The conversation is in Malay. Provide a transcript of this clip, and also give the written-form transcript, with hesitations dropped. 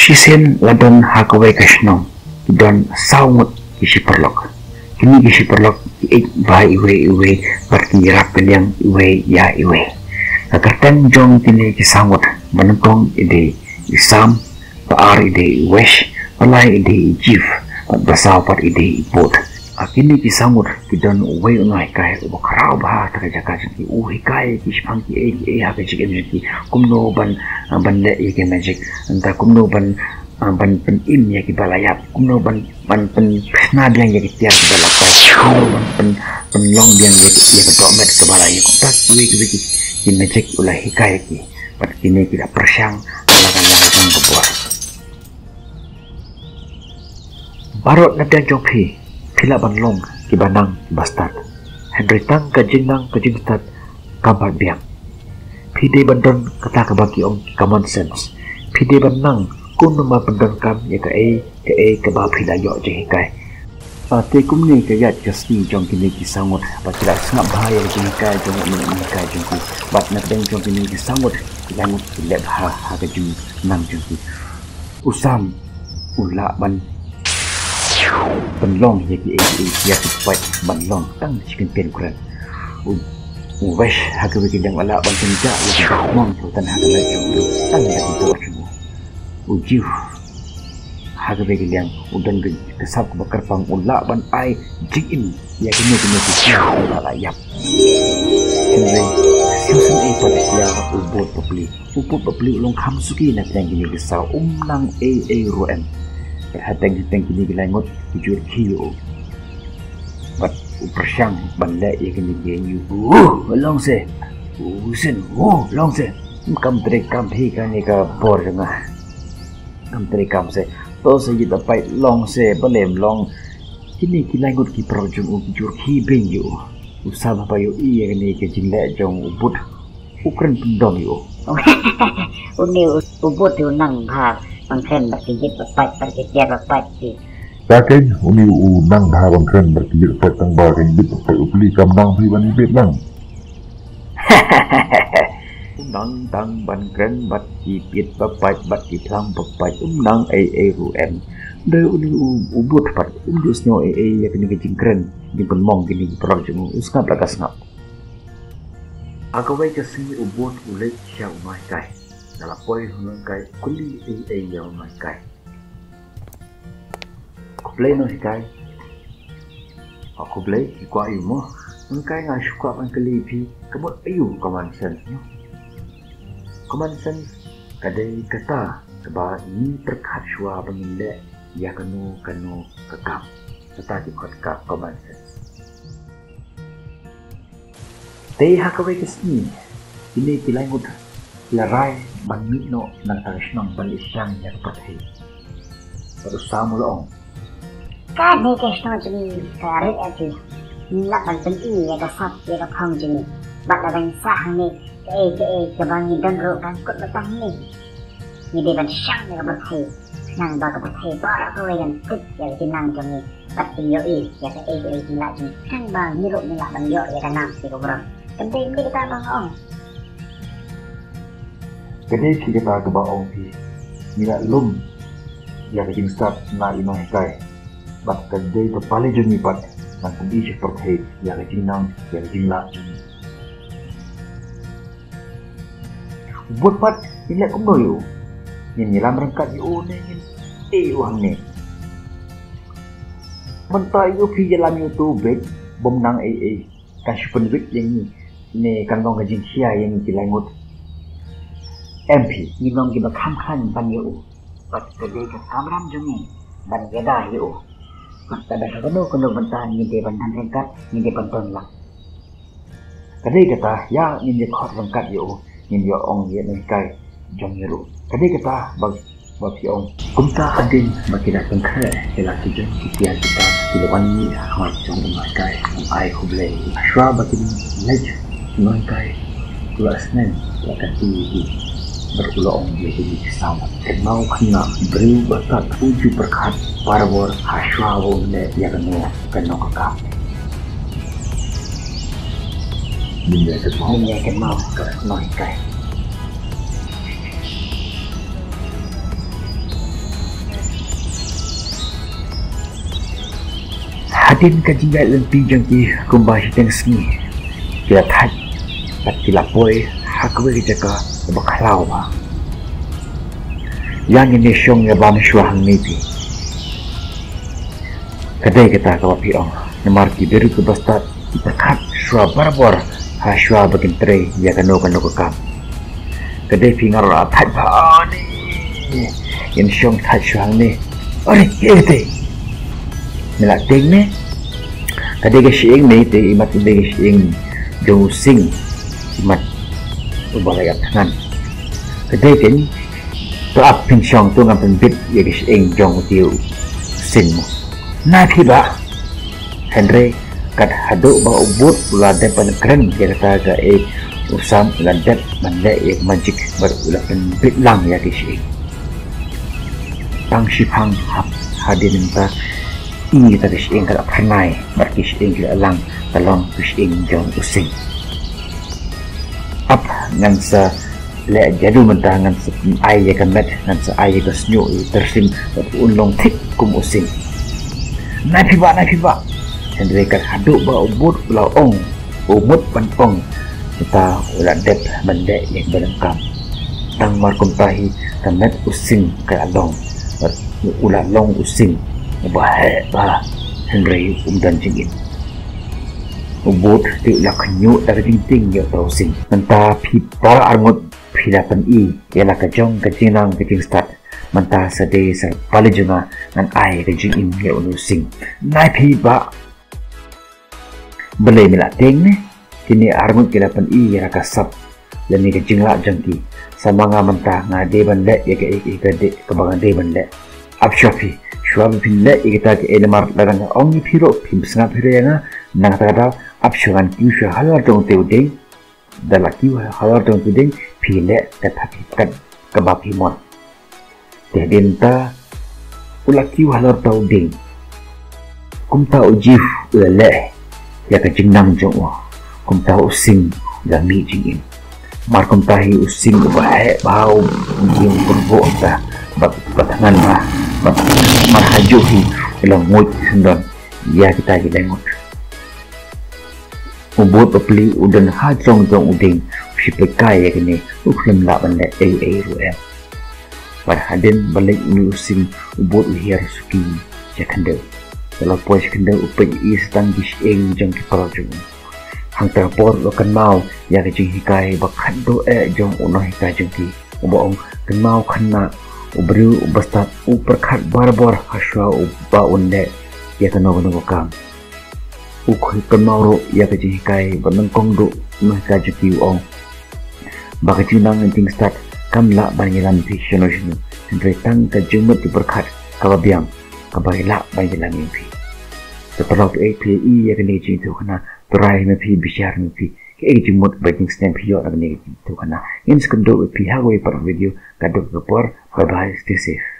Shisen ladon hakawai kashnong don saungut kisi perlok. Kini kisi perlok ik ba iwe berarti rapel yang iwe ya iwe. Agartan jong kini kisangut menentong ide isam paar ide wesh palai ide jif basau par ide ipot. Akini kisangut kidon uwe unai kai ubakarau bah terjaga jadi hikai kispang ki ha kajik energi kumno ban le ke magic entah kumno ban im ya ki balayap kumno ban pesna biang ya ki tiar ki balapai kumno ban long biang ya ki domet ke balai tak uwe ki magic ulah hikai ki pat kini kita persyang alakan yang kebuat barot nada jopi Pila banlong kibanang bastard. Henry tang kajing stad kabar biang. Pide bandon kata kabaki ong common sense. Pide banang kun nama bandon kam ya ke ba pila yo je kai. Te kum ni ke yat jasni jong kini kisangut ba kila sangap bahaya je kai jong ni kai jong ku. Bat nak deng jong kini kisangut langut leb ha ke jong nang jong ku. Usam ula ban penlong ya supaya penlong tang chicken pen kuran wesh haga bikin yang ala ban penja ya mong hutan haga la julu tang da bor julu ujiu haga bikin yang udan kesap bakar pang ula ban ai jingin ya kini kita ala yap kini susun pada ya ubot papli ulung kamsuki na yang gini kesau nang ruem hateng kini gilangot jujur kilo bat upersyang banda ya kini genyu long se usen long se kam terekam hi kan ka bor janga kam terekam se to se yita pai long se balem long kini gilangot ki projung jujur ki benyu usah apa yo iya kini ke jingle jong ubut ukren pendom yo uni ubut yo nang ha bangkren berkijit berpat berkijit berpat si. Takin uni nang dah bangkren berkijit berpat tang bar kan bit berpat upli kam nang pi ban bit lang. Nang tang bangkren berkijit berpat berkiplang berpat nang ruem. Dah uni ubut pat jusnyo ya kini kejingkren di penmong kini perang jemu usngap lakas ngap. Agawai kesini ubut ulek sia umai kai. Dalam poin hungkai kuli yang makai. Aku play no hikai. Aku play ikut ayu mo. Hungkai ngan suka pangkeli pi. Kamu ayu common sense no. Common sense kadai kata sebab ini terkat shua pemilih ya kanu kekam. Kata ikut kekam common sense. Teh hakawai kesini. Ini pilai muda. Larai banmit no nang tarisnong balisyang yang perhati. Baru sama loong. Kami kesno jeni kari aja. Nak banten i ya kasap ya kapang jeni. Bat abang sah ni ke bangi dengro kan kut batang ni. Ni dia ban syang ya perhati. Nang ba perhati ba ko yang kut ya kinang jeni. Bat yo i ya ke nak jeni. Kan bang ni ni nak bang yo ya kanang si ko bro. Penting kita bang ong. Kedai kita ke baong pi mira lum ya kajing start na inong kai bat kedai to pali jumi pat nang kundi seperti ya kajing nang ya kajing la buat pat ini kum yo ni lam rangkat yo nengin wang ni mentai yo pi dalam YouTube bom nang kan super week yang ni kan dong kajing sia yang dilangut MP ni bang kita kham ban yo pat kedai ke kamram jumi ban geda yo pat ada kono bantan ni de bantan rengkat ni de bantan lang kedai kata ya ni de khot rengkat yo ni yo ong ye ni kai jong yo kedai kata bag ong kumta adin makina tengkre ela kijeng kitia kita dilawan ni ha jong ni kai ai huble ashwa bakin lej ni kai kelasnen wakati berulang jadi sama. Mau kena beri bakat uji berkat parwar haswawo ne ya kena kakak. Minyak mau ke noi kai. hadin ka jingga lempi jang ki kumba hiteng sngi kila that pat kila poi hakwe ki jaka bakhalau ba yang ini syong ya bam shwa hang ni pi kadai kita ka pi ong namar ki beru ke bastat berkat shwa barbor ha shwa bakin tre ya kano ka kam kadai pingar ra that ba ni in syong that shwa hang ni ore ete nila ting ne kadai ka shing ni te imat kadai ka shing jong sing imat ubalay at tangan kadai tin to up pin syong tu ngam bit ya ka shing jong tiu sing mo na phi ba Henry kat hadu ba ubut ula depan keren ya kata ga usam ula dep mande ya magic ber ula bit lang ya ka shing tang shipang hap hadin ta ini kita kising kalau pernah berkising kita lang talong kising jong using up ngan sa le jadu mentah ngan sa ai ya kamet ngan sa ai ya snyu tersim unlong tik kum using na piba Henry kat hadu ba ubut pulau ong umut panpong kita ulat dep mendek yang berengkam tang markum tahi kamet using ke along ulat long using bahaya bah Henry dan jingin ubut ti la khnyu dar jing ya tau sing menta phi par arngot phidapan I yala ka jong ka jinang ka jing start menta sade sa palijunga nan ai ka jing in ya unu sing nai phi ba bele mila teng ne kini arngot phidapan I yala ka sap lani ka jingla jangki samanga menta ngade ban le ya ka de ka bangan de ban le apshafi Shwab pinle ikita ke enemar larang ongi piro pim sengat piro yang nang tagada apshugan kiusha halar dong teudeng dala kiu halar dong teudeng pile katapi kat kabapimon tehdenta ula kiu halar teudeng kumta ujif ulele ya ka jingnang jongwa kumta using gami jingin mar kumtahi using bahe bau yung kurbo ta batangan ba marhajuhi ilang moit sendon ya kita lengot ubut pepli udan hajong jong uding si pekai ya kini uklim la bande ruem par hadin balik ni using ubut liar suki jakande kalau pos kende upai istang bising jong kiparajung hang terpor lokan mau ya kejing hikai bakhando jong uno hikai jong ki ubong kan mau kena ubru ubastat uperkat barbar haswa uba unde ya kano kam ukhui kemauro ya kaji kai banangkong do mah kaji ki ong bakaji nang anting start kamla banyalan visiono jinu entre tang ka jumut diberkat kababiang kabaila banyalan mimpi setelah API ya kani ji tu kana turai mimpi bisyar mimpi ke jumut banyak stamp yo kani tu kana in skendo pi hawe par video kadok report bye bye stay safe